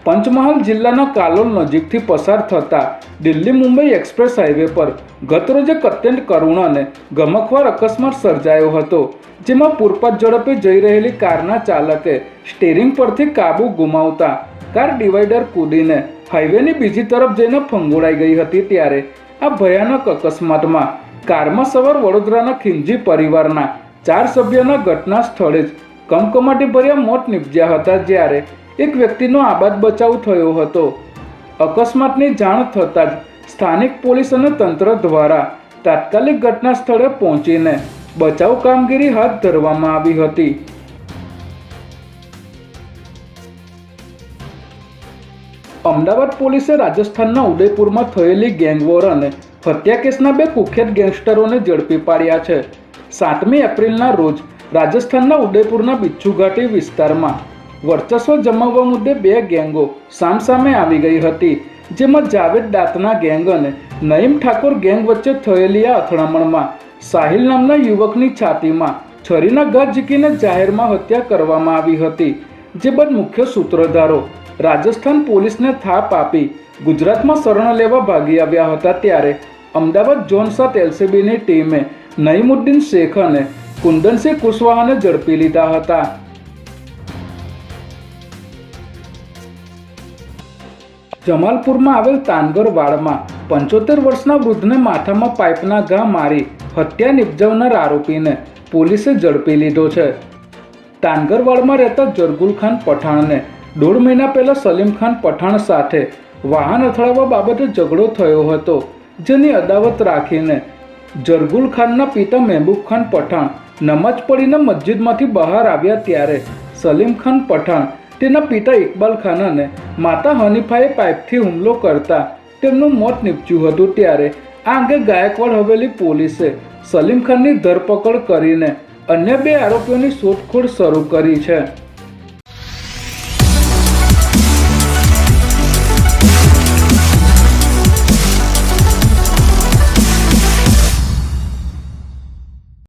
પંચમહાલ જિલ્લાના કાલોલ નજીકથી પસાર થતા દિલ્હી મુંબઈ એક્સપ્રેસ હાઈવે પર ગતરોજ એક અત્યંત કરુણ અને ગમખ્વાર અકસ્માત સર્જાયો હતો, જેમાં પૂરપાટ ઝડપે જઈ રહેલી કારના ચાલકે સ્ટીરિંગ પરથી કાબુ ગુમાવતા કાર ડિવાઈડર કૂદીને હાઈવેની બીજી તરફ જઈને ફંગોળાઈ ગઈ હતી। ત્યારે આ ભયાનક અકસ્માતમાં કારમાં સવાર વડોદરાના ખીમજી પરિવારના 4 સભ્યોના ઘટના સ્થળે જ કમકમાટીભર્યા મોત નીપજ્યા હતા, જ્યારે એક વ્યક્તિનો આબાદ બચાવ થયો હતો। અકસ્માતની જાણ થતાં જ સ્થાનિક પોલીસ અને તંત્ર દ્વારા તાત્કાલિક ઘટના સ્થળે પહોંચીને બચાવ કામગીરી હાથ ધરવામાં આવી હતી। અમદાવાદ પોલીસે રાજસ્થાનના ઉદયપુરમાં થયેલી ગેંગવોર અને હત્યા કેસના 2 કુખ્યાત ગેંગસ્ટરોને ઝડપી પાડ્યા છે। 7મી એપ્રિલના રોજ રાજસ્થાનના ઉદયપુરના બિચ્છુ ઘાટી વિસ્તારમાં વર્ચસ્વ જમાવવા મુદ્દે 2 ગેંગો સામસામે આવી ગઈ હતી, જેમાં જાવેદ દાતના ગેંગ અને નઈમ ઠાકોર ગેંગ વચ્ચે થયેલી આ અથડામણમાં સાહિલ નામના યુવકની છાતીમાં છરીના ઘા ઝીકીને જાહેરમાં હત્યા કરવામાં આવી હતી। જે બાદ મુખ્ય સૂત્રધારો રાજસ્થાન પોલીસને થાપ આપી ગુજરાતમાં શરણ લેવા ભાગી આવ્યા હતા। ત્યારે અમદાવાદ ઝોન 7 એલસીબીની ટીમે નઈમુદ્દીન શેખ અને કુંદનસિંહ કુશવાહાને ઝડપી લીધા હતા। જમાલપુરમાં આવેલ તાનગર વાડમાં 75 વર્ષના વૃદ્ધને માથામાં પાઇપના ઘા મારી હત્યા નિપજાવનાર આરોપીને પોલીસે ઝડપી લીધો છે। તાનગરવાડમાં રહેતા જરગુલ ખાન પઠાણને 1.5 મહિના પહેલા સલીમ ખાન પઠાણ સાથે વાહન અથડાવવા બાબતે ઝઘડો થયો હતો, જેની અદાવત રાખીને જરગુલ ખાનના પિતા મહેબૂબ ખાન પઠાણ નમાજ પઢીને મસ્જિદમાંથી બહાર આવ્યા, ત્યારે સલીમ ખાન પઠાણ તેના પિતા ઇકબાલ ખાન અને માતા હનીફાએ પાઇપથી હુમલો કરતા તેમનું મોત નીપજ્યું હતું। ત્યારે આ અંગે ગાયકવાડ હવેલી પોલીસે સલીમ ખાનની ધરપકડ કરીને અન્ય 2 આરોપીઓની શોધખોળ શરૂ કરી છે।